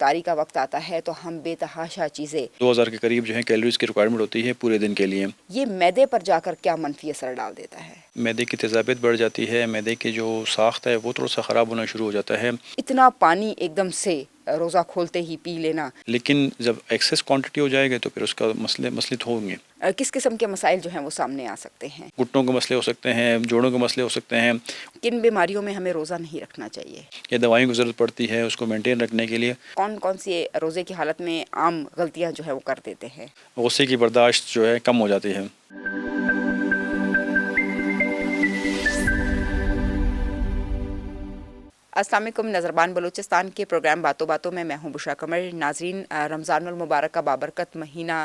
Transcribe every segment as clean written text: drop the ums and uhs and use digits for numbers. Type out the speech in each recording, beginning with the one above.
इफ्तारी का वक्त आता है तो हम बेतहाशा चीज़ें 2000 के करीब जो है कैलोरीज की रिक्वायरमेंट होती है पूरे दिन के लिए। ये मैदे पर जाकर क्या मनफी असर डाल देता है? मैदे की तेज़ाबियत बढ़ जाती है, मैदे की जो साख्त है वो थोड़ा सा ख़राब होना शुरू हो जाता है। इतना पानी एकदम से रोज़ा खोलते ही पी लेना, लेकिन जब एक्सेस क्वांटिटी हो जाएगी तो फिर उसका मसले तो होंगे। किस किस्म के मसाइल जो हैं वो सामने आ सकते हैं? घुटनों के मसले हो सकते हैं, जोड़ों के मसले हो सकते हैं, किन बीमारियों में हमें रोज़ा नहीं रखना चाहिए? या दवाइयों की ज़रूरत पड़ती है उसको मेंटेन रखने के लिए। कौन कौन सी रोज़े की हालत में आम गलतियां जो है वो कर देते हैं? गुस्से की बर्दाश्त जो है कम हो जाती है। अस्सलाम वालेकुम। नज़रबान बलूचिस्तान के प्रोग्राम बातों बातों में मैं हूं बुशरा कमर। नाजरीन, रमज़ानुल मुबारक का बाबरकत महीना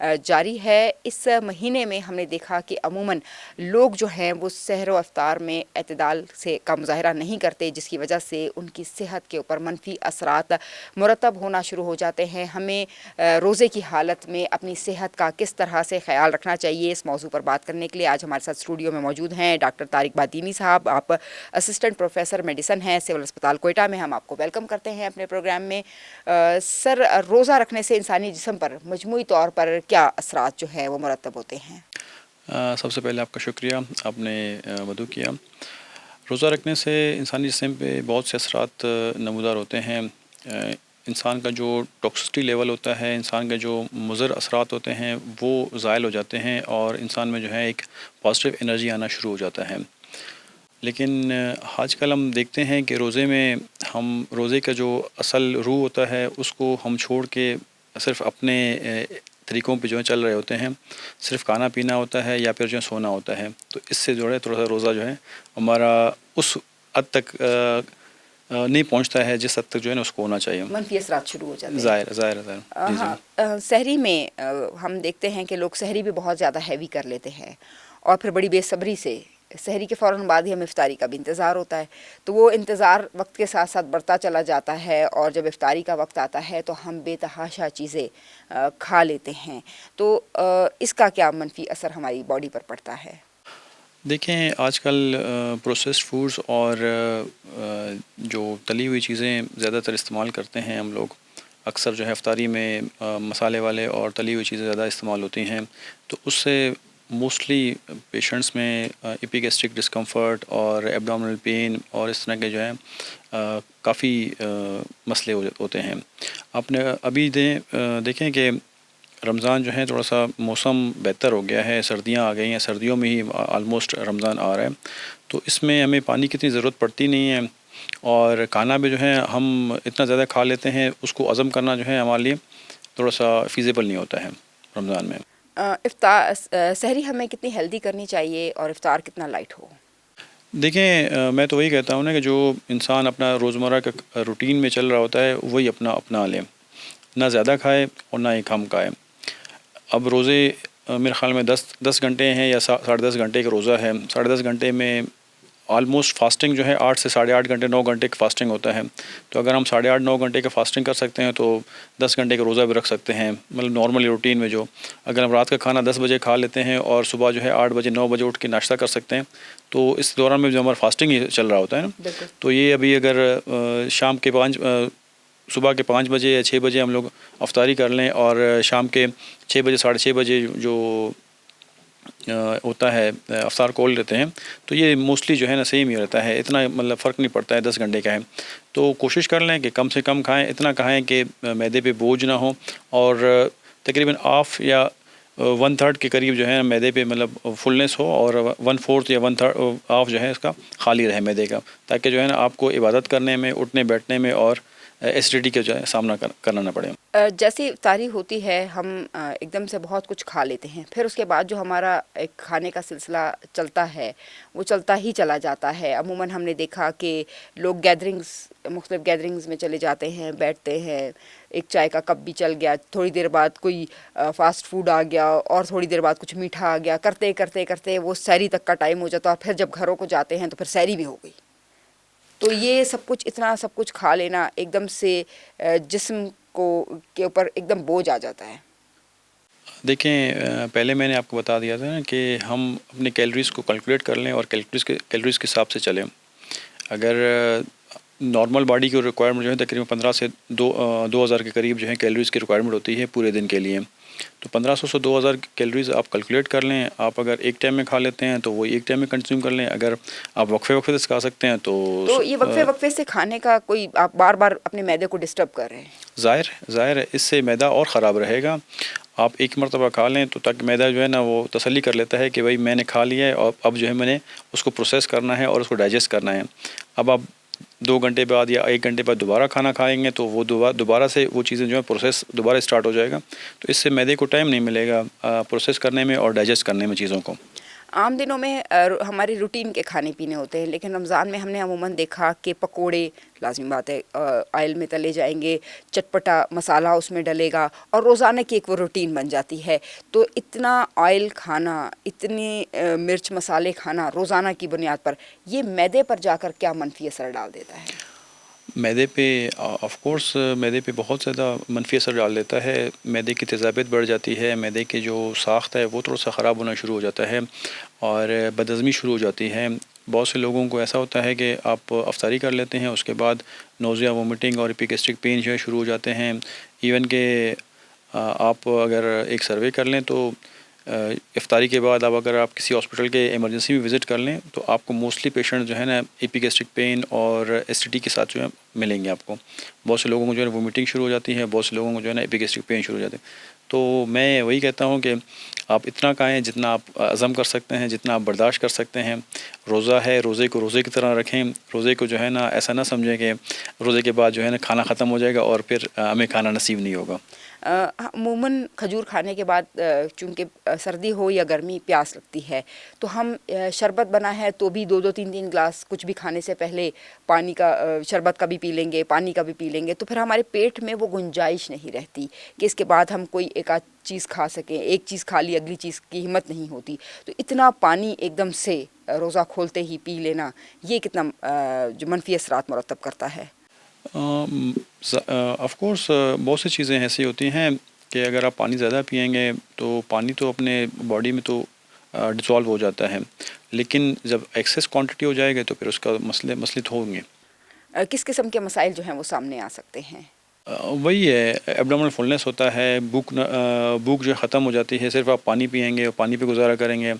जारी है। इस महीने में हमने देखा कि अमूमन लोग जो हैं वो सहर व अफ्तार में एतदाल से का मुज़ाहरा नहीं करते, जिसकी वजह से उनकी सेहत के ऊपर मनफी असरात मुरतब होना शुरू हो जाते हैं। हमें रोज़े की हालत में अपनी सेहत का किस तरह से ख्याल रखना चाहिए, इस मौजू पर बात करने के लिए आज हमारे साथ स्टूडियो में मौजूद हैं डॉक्टर तारिक बादीनी साहब। आप असिस्टेंट प्रोफेसर मेडिसन हैं सिविल अस्पताल कोयटा में। हम आपको वेलकम करते हैं अपने प्रोग्राम में। सर, रोज़ा रखने से इंसानी जिस्म पर मजमूई तौर पर क्या असरात जो है वो मुरतब होते हैं? सबसे पहले आपका शुक्रिया, आपने मदू किया। रोज़ा रखने से इंसानी जिस्म पे बहुत से असरात नमूदार होते हैं। इंसान का जो टॉक्सिसिटी लेवल होता है, इंसान के जो मुज़र असरात होते हैं वो ज़ायल हो जाते हैं और इंसान में जो है एक पॉजिटिव एनर्जी आना शुरू हो जाता है। लेकिन आजकल हम देखते हैं कि रोज़े में हम रोज़े का जो असल रूह होता है उसको हम छोड़ के सिर्फ़ अपने तरीक़ों पे जो है चल रहे होते हैं। सिर्फ़ खाना पीना होता है या फिर जो है सोना होता है। तो इससे जो है थोड़ा सा रोज़ा जो है हमारा उस हद तक नहीं पहुंचता है जिस हद तक जो है ना उसको होना चाहिए। मनफी असरात शुरू हो जाते हैं। ज़ाहिर ज़ाहिर ज़ाहिर जी जी। हाँ, सहरी में हम देखते हैं कि लोग सहरी भी बहुत ज़्यादा हैवी कर लेते हैं और फिर बड़ी बेसब्री से सहरी के फ़ौरन बाद ही हमें इफ्तारी का भी इंतज़ार होता है। तो वो इंतज़ार वक्त के साथ साथ बढ़ता चला जाता है और जब इफ्तारी का वक्त आता है तो हम बेतहाशा चीज़ें खा लेते हैं। तो इसका क्या मनफी असर हमारी बॉडी पर पड़ता है? देखें, आजकल प्रोसेस्ड फूड्स और जो तली हुई चीज़ें ज़्यादातर इस्तेमाल करते हैं हम लोग। अक्सर जो है इफ्तारी में मसाले वाले और तली हुई चीज़ें ज़्यादा इस्तेमाल होती हैं। तो उससे मोस्टली पेशेंट्स में एपिगैस्ट्रिक डिस्कम्फर्ट और एब्डोमिनल पेन और इस तरह के जो है काफ़ी मसले होते हैं। आपने अभी देखें कि रमज़ान जो है थोड़ा सा मौसम बेहतर हो गया है, सर्दियाँ आ गई हैं, सर्दियों में ही आलमोस्ट रमज़ान आ रहा है। तो इसमें हमें पानी की इतनी ज़रूरत पड़ती नहीं है और खाना भी जो है हम इतना ज़्यादा खा लेते हैं, उसको हज़म करना जो है हमारे लिए थोड़ा सा फ़ीज़ेबल नहीं होता है रमज़ान में। इफ्तार सहरी हमें कितनी हेल्दी करनी चाहिए और इफ्तार कितना लाइट हो? देखें, मैं तो वही कहता हूँ ना कि जो इंसान अपना रोज़मर्रा का रूटीन में चल रहा होता है वही अपना लें, ना ज़्यादा खाए और ना ही कम खाए। अब रोज़े मेरे ख़्याल में 10 घंटे हैं या 10.5 घंटे का रोज़ा है। 10.5 घंटे में ऑलमोस्ट फ़ास्टिंग जो है 8 से 8.5 घंटे 9 घंटे का फ़ास्टिंग होता है। तो अगर हम 8.5-9 घंटे का फ़ास्टिंग कर सकते हैं तो 10 घंटे का रोज़ा भी रख सकते हैं। मतलब नॉर्मली रूटीन में जो अगर हम रात का खाना 10 बजे खा लेते हैं और सुबह जो है 8 बजे 9 बजे उठ के नाश्ता कर सकते हैं, तो इस दौरान में जो हमारा फ़ास्टिंग ही चल रहा होता है ना। तो ये अभी अगर शाम के सुबह के 5 बजे या 6 बजे हम लोग अफ्तारी कर लें और शाम के 6 बजे 6:30 बजे जो होता है अफ्तार खोल लेते हैं, तो ये मोस्टली जो है ना सेम ही रहता है। इतना मतलब फ़र्क नहीं पड़ता है 10 घंटे का है। तो कोशिश कर लें कि कम से कम खाएं, इतना खाएं कि मैदे पे बोझ ना हो और तकरीबन हाफ़ या 1/3 के करीब जो है मैदे पे मतलब फुलनेस हो और 1/4 या 1/3 हाफ़ जो है इसका खाली रहे मैदे का, ताकि जो है ना आपको इबादत करने में, उठने बैठने में और एसिडिटी का जो है सामना करना ना पड़े। जैसे इफ्तारी होती है हम एकदम से बहुत कुछ खा लेते हैं, फिर उसके बाद जो हमारा एक खाने का सिलसिला चलता है वो चलता ही चला जाता है। अमूमन हमने देखा कि लोग मुख्तलिफ़ गैदरिंग्स में चले जाते हैं, बैठते हैं, एक चाय का कप भी चल गया, थोड़ी देर बाद कोई फ़ास्ट फूड आ गया और थोड़ी देर बाद कुछ मीठा आ गया, करते करते करते वो सहरी तक का टाइम हो जाता है और फिर जब घरों को जाते हैं तो फिर सहरी भी हो गई। तो ये इतना सब कुछ खा लेना एकदम से जिस्म को के ऊपर एकदम बोझ आ जाता है। देखें, पहले मैंने आपको बता दिया था ना कि हम अपने कैलोरीज़ को कैलकुलेट कर लें और कैलोरीज़ के हिसाब से चलें। अगर नॉर्मल बॉडी की रिक्वायरमेंट जो है तकरीबन 15 से 2000 के करीब जो है कैलोरीज़ की रिक्वायरमेंट होती है पूरे दिन के लिए। तो 1500 से 2000 कैलोरीज़ आप कैलकुलेट कर लें। आप अगर एक टाइम में खा लेते हैं तो वो एक टाइम में कंज्यूम कर लें। अगर आप वक्फे से खा सकते हैं तो ये वक्फे से खाने का कोई, आप बार बार अपने मैदे को डिस्टर्ब कर रहे हैं। ज़ाहिर है इससे मैदा और ख़राब रहेगा। आप एक मरतबा खा लें तो ताकि मैदा जो है ना वो तसल्ली कर लेता है कि भाई मैंने खा लिया है और अब जो है मैंने उसको प्रोसेस करना है और उसको डाइजेस्ट करना है। अब आप 2 घंटे बाद या 1 घंटे बाद दोबारा खाना खाएंगे तो वो दोबारा से वो चीज़ें जो है प्रोसेस दोबारा स्टार्ट हो जाएगा। तो इससे मैदे को टाइम नहीं मिलेगा प्रोसेस करने में और डाइजेस्ट करने में चीज़ों को। आम दिनों में हमारे रूटीन के खाने पीने होते हैं, लेकिन रमज़ान में हमने अमूमन देखा कि पकोड़े लाज़मी बात है ऑयल में तले जाएंगे, चटपटा मसाला उसमें डलेगा और रोज़ाना की एक वो रूटीन बन जाती है। तो इतना ऑयल खाना, इतनी मिर्च मसाले खाना रोज़ाना की बुनियाद पर, ये मैदे पर जाकर क्या मनफी असर डाल देता है? मैदे पे ऑफ़ कोर्स मैदे पे बहुत ज़्यादा मनफ़ी असर डाल देता है। मैदे की तेज़ाबियत बढ़ जाती है, मैदे की जो साख़्त है वो थोड़ा-सा ख़राब होना शुरू हो जाता है और बदहज़मी शुरू हो जाती है। बहुत से लोगों को ऐसा होता है कि आप अफ़्तारी कर लेते हैं, उसके बाद नोज़िया, वोमिटिंग और एपिगैस्ट्रिक पेन जो है शुरू हो जाते हैं। इवन कि आप अगर एक सर्वे कर लें तो इफ्तारी के बाद अगर आप किसी हॉस्पिटल के इमरजेंसी में विज़िट कर लें तो आपको मोस्टली पेशेंट जो है ना एपिगैस्ट्रिक पेन और एसिडिटी के साथ जो है मिलेंगे आपको। बहुत से लोगों को जो है वोमिटिंग शुरू हो जाती है, बहुत से लोगों को जो है ना एपिगैस्ट्रिक पेन शुरू हो जाते हैं। तो मैं वही कहता हूँ कि आप इतना खाएँ जितना आप हज़म कर सकते हैं, जितना आप बर्दाश्त कर सकते हैं। रोज़ा है, रोज़े को रोज़े की तरह रखें। रोज़े को जो है ना ऐसा ना समझें कि रोज़े के बाद जो है ना खाना ख़त्म हो जाएगा और फिर हमें खाना नसीब नहीं होगा। अमूमन खजूर खाने के बाद चूँकि सर्दी हो या गर्मी प्यास लगती है, तो हम शरबत बना है तो भी 2-2 3-3 ग्लास कुछ भी खाने से पहले पानी का, शरबत का भी पी लेंगे, पानी का भी पी लेंगे, तो फिर हमारे पेट में वो गुंजाइश नहीं रहती कि इसके बाद हम कोई एक आध चीज़ खा सकें। एक चीज़ खा ली, अगली चीज़ की हिम्मत नहीं होती। तो इतना पानी एकदम से रोज़ा खोलते ही पी लेना, ये कितना जो मनफी असरात मुरतब करता है? ऑफ़ कोर्स बहुत सी चीज़ें ऐसी होती हैं कि अगर आप पानी ज़्यादा पिएंगे तो पानी तो अपने बॉडी में तो डिसॉल्व हो जाता है, लेकिन जब एक्सेस क्वांटिटी हो जाएगा तो फिर उसका मसले तो होंगे। किस किस्म के मसाइल जो हैं वो सामने आ सकते हैं? वही है, एब्डोमिनल फुलनेस होता है, भूख जो ख़त्म हो जाती है, सिर्फ आप पानी पिएंगे और पानी पे गुजारा करेंगे।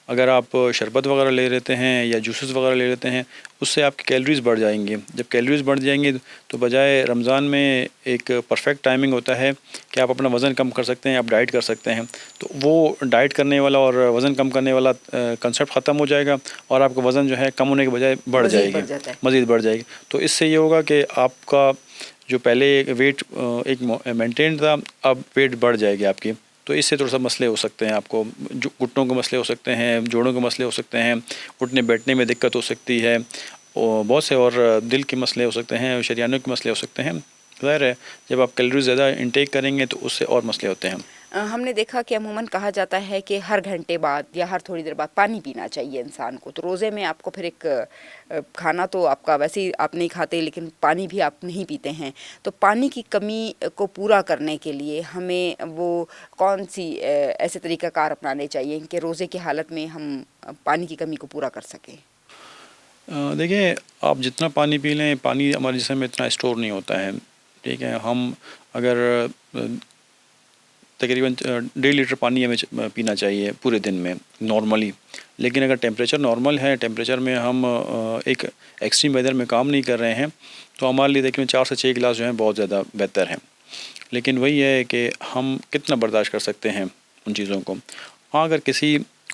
अगर आप शरबत वगैरह ले लेते हैं या जूसेस वगैरह ले लेते हैं, उससे आपकी कैलोरीज़ बढ़ जाएंगी। जब कैलोरीज़ बढ़ जाएंगी तो बजाय रमज़ान में एक परफेक्ट टाइमिंग होता है कि आप अपना वज़न कम कर सकते हैं, आप डाइट कर सकते हैं। तो वो डाइट करने वाला और वज़न कम करने वाला कंसेप्ट ख़त्म हो जाएगा और आपका वज़न जो है कम होने के बजाय बढ़ जाएगी, मज़ीद बढ़ जाएगी। तो इससे ये होगा कि आपका जो पहले वेट एक मेंटेन था, अब वेट बढ़ जाएगी आपकी। तो इससे थोड़ा सा मसले हो सकते हैं आपको, जो घुटनों के मसले हो सकते हैं, जोड़ों के मसले हो सकते हैं, उठने बैठने में दिक्कत हो सकती है और बहुत से और दिल के मसले हो सकते हैं, शरीयानों के मसले हो सकते हैं। ज़ाहिर है जब आप कैलोरी ज़्यादा इंटेक करेंगे तो उससे और मसले होते हैं। हमने देखा कि अमूमन कहा जाता है कि हर घंटे बाद या हर थोड़ी देर बाद पानी पीना चाहिए इंसान को। तो रोज़े में आपको फिर एक खाना तो आपका वैसे ही आप नहीं खाते, लेकिन पानी भी आप नहीं पीते हैं। तो पानी की कमी को पूरा करने के लिए हमें वो कौन सी ऐसे तरीक़ाकार अपनाने चाहिए कि रोज़े की हालत में हम पानी की कमी को पूरा कर सकें? देखिए, आप जितना पानी पी लें, पानी हमारे जिस्म में इतना स्टोर नहीं होता है, ठीक है। हम अगर तकरीबन 1.5 लीटर पानी हमें पीना चाहिए पूरे दिन में नॉर्मली। लेकिन अगर टेम्परेचर नॉर्मल है, टेम्परेचर में हम एक एक्सट्रीम वेदर में काम नहीं कर रहे हैं, तो हमारे लिए देखिए 4 से 6 गिलास जो हैं बहुत ज़्यादा बेहतर है। लेकिन वही है कि हम कितना बर्दाश्त कर सकते हैं उन चीज़ों को। हाँ, अगर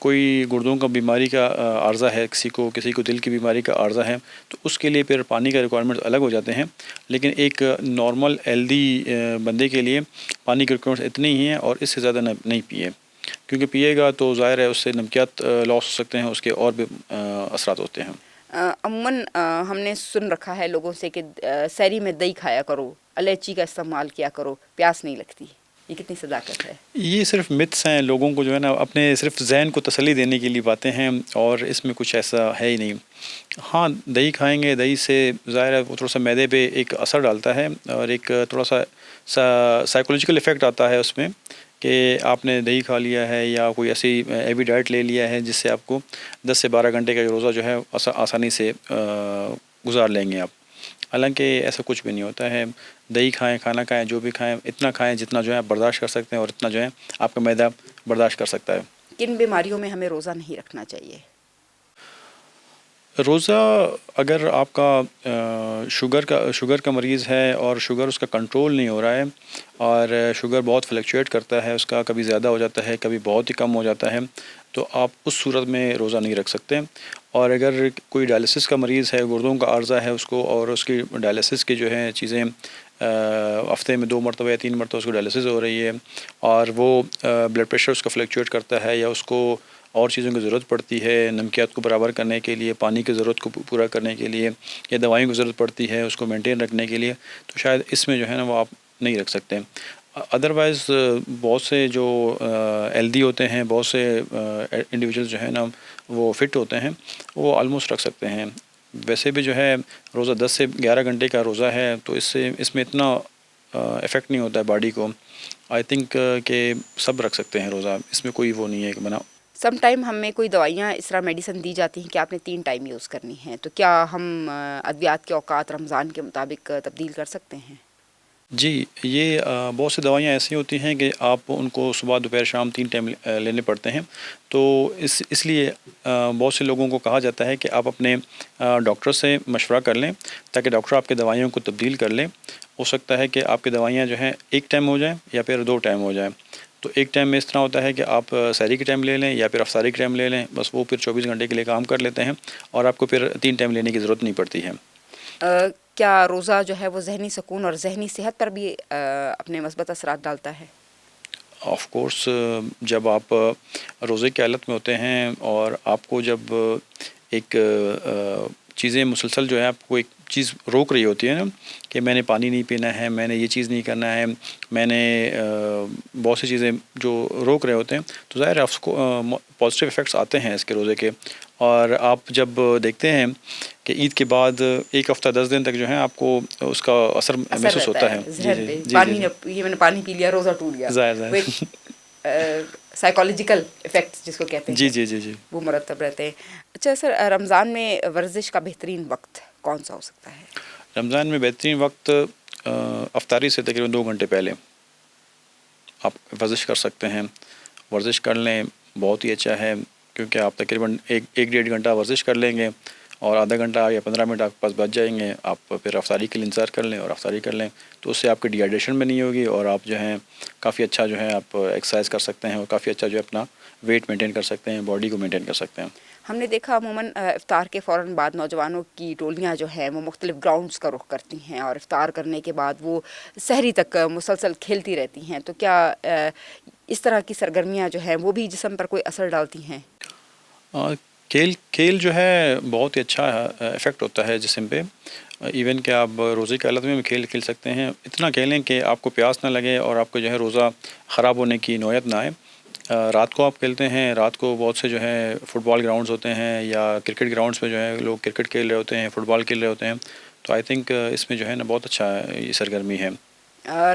कोई गुर्दों का बीमारी का आर्ज़ा है, किसी को दिल की बीमारी का आर्ज़ा है, तो उसके लिए फिर पानी का रिक्वायरमेंट अलग हो जाते हैं। लेकिन एक नॉर्मल हेल्दी बंदे के लिए पानी की रिक्वायरमेंट इतनी ही है और इससे ज़्यादा नहीं पिए, क्योंकि पिएगा तो ज़ाहिर है उससे नमकियात लॉस हो सकते हैं, उसके और भी असरात होते हैं। अमूमन हमने सुन रखा है लोगों से कि सहरी में दही खाया करो, इलायची का इस्तेमाल किया करो, प्यास नहीं लगती। ये कितनी सदाकत है? ये सिर्फ मिथ्स हैं, लोगों को जो है ना अपने सिर्फ ज़हन को तसल्ली देने के लिए बातें हैं और इसमें कुछ ऐसा है ही नहीं। हाँ, दही खाएंगे, दही से ज़ाहिर है वो थोड़ा सा मैदे पे एक असर डालता है और एक थोड़ा सा साइकोलॉजिकल इफ़ेक्ट आता है उसमें कि आपने दही खा लिया है या कोई ऐसी हैवी डाइट ले लिया है जिससे आपको 10 से 12 घंटे का रोज़ा जो है आसानी से गुजार लेंगे आप। हालांकि ऐसा कुछ भी नहीं होता है। दही खाएं, खाना खाएं, जो भी खाएं, इतना खाएं जितना जो है आप बर्दाश्त कर सकते हैं और इतना जो है आपका मैदा बर्दाश्त कर सकता है। किन बीमारियों में हमें रोज़ा नहीं रखना चाहिए? रोज़ा अगर आपका शुगर का मरीज़ है और शुगर उसका कंट्रोल नहीं हो रहा है और शुगर बहुत फ्लक्चुएट करता है, उसका कभी ज़्यादा हो जाता है, कभी बहुत ही कम हो जाता है, तो आप उस सूरत में रोज़ा नहीं रख सकते। और अगर कोई डायलिसिस का मरीज़ है, गुर्दों का अर्ज़ा है उसको, और उसकी डायलिसिस की जो है चीज़ें हफ़्ते में 2 मरतबा या 3 मरतबा उसको डायलिसिस हो रही है और वो ब्लड प्रेशर उसका फ्लक्चुएट करता है या उसको और चीज़ों की ज़रूरत पड़ती है, नमकियात को बराबर करने के लिए, पानी की ज़रूरत को पूरा करने के लिए, या दवाइयों की ज़रूरत पड़ती है उसको मेंटेन रखने के लिए, तो शायद इसमें जो है ना वो आप नहीं रख सकते। अदरवाइज़ बहुत से जो हेल्दी होते हैं, बहुत से इंडिविजुअल जो है ना वो फ़िट होते हैं, वो ऑलमोस्ट रख सकते हैं। वैसे भी जो है रोज़ा 10 से 11 घंटे का रोज़ा है, तो इसमें इतना इफ़ेक्ट नहीं होता है बॉडी को। आई थिंक कि सब रख सकते हैं रोज़ा, इसमें कोई वो नहीं है कि बना। सम टाइम हमें कोई दवाइयाँ इस तरह मेडिसिन दी जाती हैं कि आपने 3 टाइम यूज़ करनी है, तो क्या हम अद्वियात के औकात रमज़ान के मुताबिक तब्दील कर सकते हैं? जी, ये बहुत सी दवाइयाँ ऐसी होती हैं कि आप उनको सुबह, दोपहर, शाम 3 टाइम लेने पड़ते हैं। तो इसलिए बहुत से लोगों को कहा जाता है कि आप अपने डॉक्टर से मशवरा कर लें, ताकि डॉक्टर आपकी दवाइयों को तब्दील कर लें। हो सकता है कि आपकी दवाइयाँ जो हैं 1 टाइम हो जाएँ या फिर 2 टाइम हो जाएँ। तो 1 टाइम में इस तरह होता है कि आप सहरी के टाइम ले लें या फिर अफ़्तारी के टाइम ले लें, बस वो फिर 24 घंटे के लिए काम कर लेते हैं और आपको फिर 3 टाइम लेने की ज़रूरत नहीं पड़ती है। क्या रोज़ा जो है वो ज़हनी सुकून और ज़हनी सेहत पर भी अपने मस्बत असरात डालता है? ऑफ़ कोर्स, जब आप रोज़े की हालत में होते हैं और आपको जब एक चीज़ें मुसलसल जो है आपको एक चीज़ रोक रही होती है ना, कि मैंने पानी नहीं पीना है, मैंने ये चीज़ नहीं करना है, मैंने बहुत सी चीज़ें जो रोक रहे होते हैं, तो ज़ाहिर है उसको पॉजिटिव इफ़ेक्ट्स आते हैं इसके रोज़े के। और आप जब देखते हैं कि ईद के बाद 1 हफ़्ता 10 दिन तक जो है आपको उसका असर असर महसूस रहता होता है। है जी, ज़हन जी। पे, जी, जी, पानी जी। ये मैंने पानी पी लिया, रोज़ा टूट गया। ज़ाहिर, वो एक ज़ाहिर। साइकोलॉजिकल इफ़ेक्ट्स जिसको कहते जी, हैं, जी, जी, जी। वो मुरतब रहते हैं। अच्छा सर, रमज़ान में वर्जिश का बेहतरीन वक़्त कौन-सा हो सकता है? रमज़ान में बेहतरीन वक्त अफ्तारी से तकरीबन 2 घंटे पहले आप वर्जिश कर सकते हैं। वर्जिश कर लें, बहुत ही अच्छा है, क्योंकि आप तकरीबन 1 डेढ़ घंटा वर्जिश कर लेंगे और आधा घंटा या 15 मिनट आपके पास बच जाएंगे। आप फिर अफ्तारी के लिए इंतज़ार कर लें और अफ्तारी कर लें, तो उससे आपकी डिहाइड्रेशन भी नहीं होगी और आप जो हैं काफ़ी अच्छा जो है आप एक्सरसाइज कर सकते हैं और काफ़ी अच्छा जो है अपना वेट मेंटेन कर सकते हैं, बॉडी को मेंटेन कर सकते हैं। हमने देखा अमूमन इफ्तार के फ़ौरन बाद नौजवानों की टोलियाँ जो हैं वो मुख्तलिफ ग्राउंड्स का रुख करती हैं और इफ्तार करने के बाद वो सहरी तक मुसलसल खेलती रहती हैं, तो क्या इस तरह की सरगर्मियाँ जो हैं वो भी जिस्म पर कोई असर डालती हैं? अ, खेल खेल जो है बहुत ही अच्छा इफ़ेक्ट होता है जिस्म पे। इवन कि आप रोज़े की हालत में भी खेल खेल सकते हैं। इतना खेलें कि आपको प्यास ना लगे और आपको जो है रोज़ा ख़राब होने की नौयत ना आए। रात को आप खेलते हैं, रात को बहुत से जो है फुटबॉल ग्राउंड्स होते हैं या क्रिकेट ग्राउंड्स पे जो है लोग क्रिकेट खेल रहे होते हैं, फुटबॉल खेल रहे होते हैं। तो आई थिंक इसमें जो है ना बहुत अच्छा ये सरगर्मी है।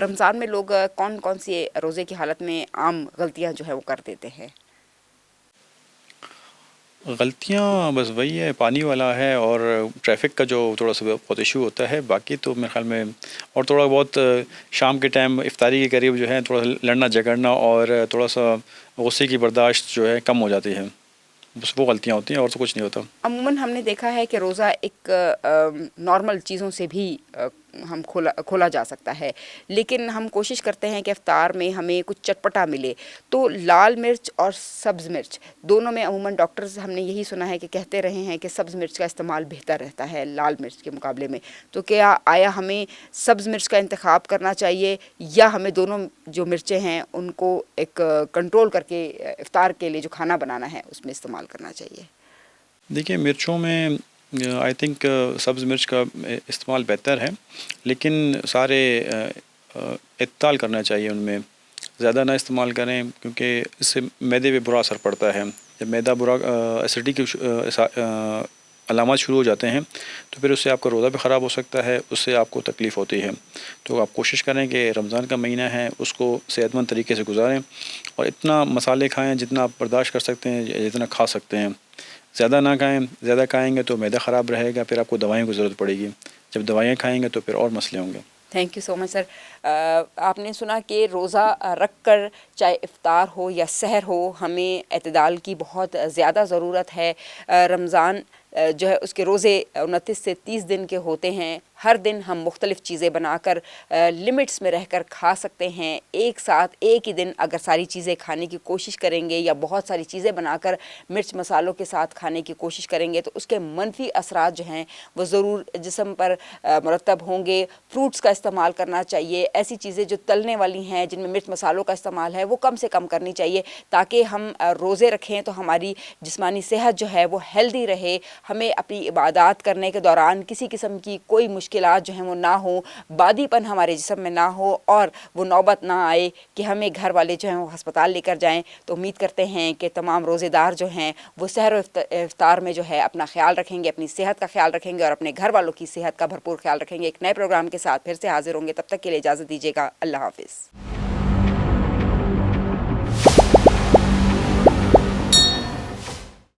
रमज़ान में लोग कौन-कौन सी रोज़े की हालत में आम गलतियाँ जो है वो कर देते हैं? गलतियाँ बस वही है, पानी वाला है और ट्रैफ़िक का जो थोड़ा-सा बहुत इश्यू होता है, बाकी तो मेरे ख़्याल में और थोड़ा बहुत शाम के टाइम इफ्तारी के करीब जो है थोड़ा लड़ना झगड़ना और थोड़ा-सा गुस्से की बर्दाश्त जो है कम हो जाती है। बस वो गलतियाँ होती हैं और तो कुछ नहीं होता। अमूमन हमने देखा है कि रोज़ा एक नॉर्मल चीज़ों से भी हम खोला जा सकता है, लेकिन हम कोशिश करते हैं कि इफ्तार में हमें कुछ चटपटा मिले, तो लाल मिर्च और सब्ज़ मिर्च दोनों में अमूमन डॉक्टर्स हमने यही सुना है कि कहते रहे हैं कि सब्ज़ मिर्च का इस्तेमाल बेहतर रहता है लाल मिर्च के मुकाबले में। तो क्या आया हमें सब्ज़ मिर्च का इंतखाब करना चाहिए या हमें दोनों जो मिर्चें हैं उनको एक कंट्रोल करके इफ्तार के लिए जो खाना बनाना है उसमें इस्तेमाल करना चाहिए? देखिए, मिर्चों में आई थिंक सब्ज़ मिर्च का इस्तेमाल बेहतर है, लेकिन सारे इत्ताल करना चाहिए उनमें। ज़्यादा ना इस्तेमाल करें, क्योंकि इससे मैदे पे बुरा असर पड़ता है। जब मैदा बुरा एसिडिटी के अलामत शुरू हो जाते हैं, तो फिर उससे आपका रोज़ा भी ख़राब हो सकता है, उससे आपको तकलीफ़ होती है। तो आप कोशिश करें कि रमज़ान का महीना है उसको सेहतमंद तरीके से गुज़ारें और इतना मसाले खाएँ जितना आप बर्दाश्त कर सकते हैं, जितना खा सकते हैं। ज़्यादा ना खाएँ, ज़्यादा खाएँगे तो मैदा ख़राब रहेगा, फिर आपको दवाइयों की ज़रूरत पड़ेगी। जब दवाइयाँ खाएंगे तो फिर और मसले होंगे। Thank you so much sir. आपने सुना कि रोज़ा रख कर चाहे इफ्तार हो या सहर हो, हमें एतदाल की बहुत ज़्यादा ज़रूरत है। रमज़ान जो है उसके रोज़े 29 से 30 दिन के होते हैं। हर दिन हम मुख्तलिफ़ चीज़ें बनाकर लिमिट्स में रहकर खा सकते हैं। एक साथ एक ही दिन अगर सारी चीज़ें खाने की कोशिश करेंगे या बहुत सारी चीज़ें बनाकर मिर्च मसालों के साथ खाने की कोशिश करेंगे तो उसके मनफी असरात जो हैं वो ज़रूर जिस्म पर मुरतब होंगे। फ्रूट्स का इस्तेमाल करना चाहिए। ऐसी चीज़ें जो तलने वाली हैं, जिनमें मिर्च मसालों का इस्तेमाल है, वो कम से कम करनी चाहिए ताकि हम रोज़े रखें तो हमारी जिस्मानी सेहत जो है वो हेल्दी रहे। हमें अपनी इबादत करने के दौरान किसी किस्म की कोई मुश्किलात जो हैं वो ना हो, बादीपन हमारे जिस्म में ना हो और वो नौबत ना आए कि हमें घर वाले जो हैं वो हस्पताल लेकर जाएं। तो उम्मीद करते हैं कि तमाम रोज़ेदार जो हैं वो सहर और इफ्तार में जो है अपना ख्याल रखेंगे, अपनी सेहत का ख्याल रखेंगे और अपने घर वालों की सेहत का भरपूर ख्याल रखेंगे। एक नए प्रोग्राम के साथ फिर से हाजिर होंगे, तब तक के लिए इजाज़त दीजिएगा। अल्लाह हाफ़िज़।